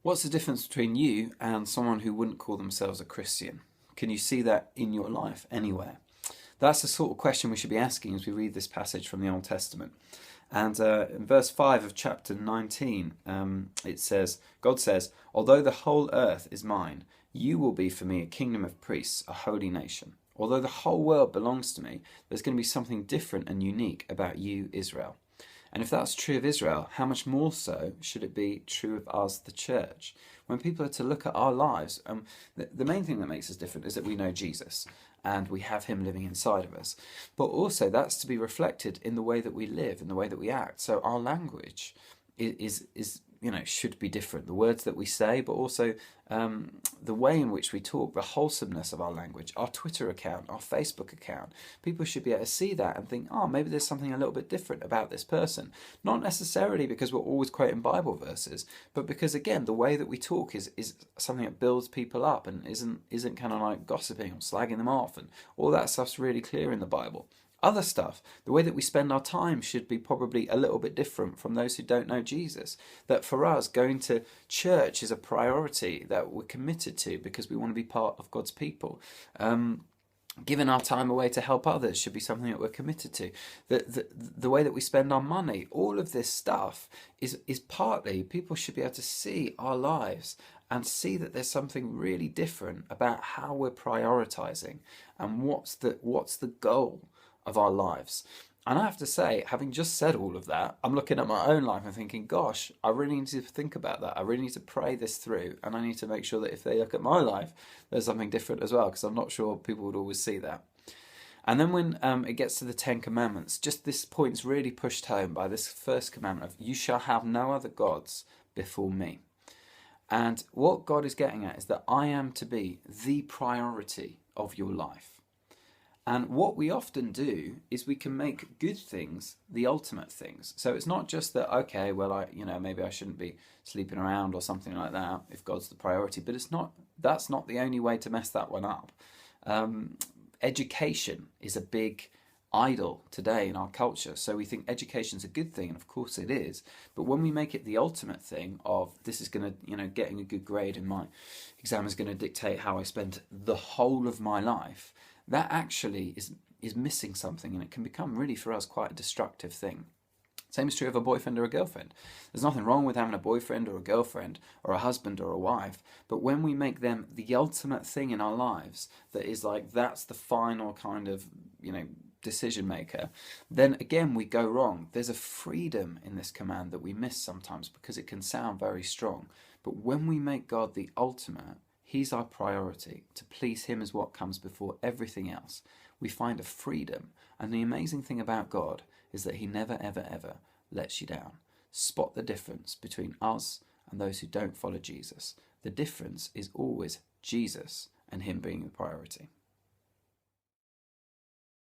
What's the difference between you and someone who wouldn't call themselves a Christian? Can you see that in your life anywhere? That's the sort of question we should be asking as we read this passage from the Old Testament. And in verse 5 of chapter 19, it says, God says, "Although the whole earth is mine, you will be for me a kingdom of priests, a holy nation. Although the whole world belongs to me, there's going to be something different and unique about you, Israel." And if that's true of Israel, how much more so should it be true of us, the church? When people are to look at our lives, the main thing that makes us different is that we know Jesus and we have him living inside of us. But also that's to be reflected in the way that we live, in the way that we act. So our language is should be different. The words that we say, but also the way in which we talk, the wholesomeness of our language, our Twitter account, our Facebook account. People should be able to see that and think, oh, maybe there's something a little bit different about this person. Not necessarily because we're always quoting Bible verses, but because, again, the way that we talk is something that builds people up and isn't kind of like gossiping or slagging them off, and all that stuff's really clear in the Bible. Other stuff, the way that we spend our time should be probably a little bit different from those who don't know Jesus. That for us, going to church is a priority that we're committed to because we want to be part of God's people. Giving our time away to help others should be something that we're committed to. The way that we spend our money, all of this stuff is partly, people should be able to see our lives and see that there's something really different about how we're prioritizing and what's the goal of our lives. And I have to say, having just said all of that, I'm looking at my own life and thinking, gosh, I really need to think about that. I really need to pray this through, and I need to make sure that if they look at my life, there's something different as well, because I'm not sure people would always see that. And then when it gets to the Ten Commandments, just this point's really pushed home by this first commandment of, you shall have no other gods before me. And what God is getting at is that I am to be the priority of your life. And what we often do is we can make good things the ultimate things. So it's not just that, okay, well, maybe I shouldn't be sleeping around or something like that if God's the priority. But that's not the only way to mess that one up. Education is a big idol today in our culture. So we think education's a good thing, and of course it is. But when we make it the ultimate thing of this is going to, getting a good grade in my exam is going to dictate how I spend the whole of my life, that actually is missing something, and it can become really for us quite a destructive thing. Same is true of a boyfriend or a girlfriend. There's nothing wrong with having a boyfriend or a girlfriend or a husband or a wife, but when we make them the ultimate thing in our lives, that is like that's the final kind of decision maker, then again we go wrong. There's a freedom in this command that we miss sometimes because it can sound very strong. But when we make God the ultimate, he's our priority. To please him is what comes before everything else. We find a freedom. And the amazing thing about God is that he never, ever, ever lets you down. Spot the difference between us and those who don't follow Jesus. The difference is always Jesus and him being the priority.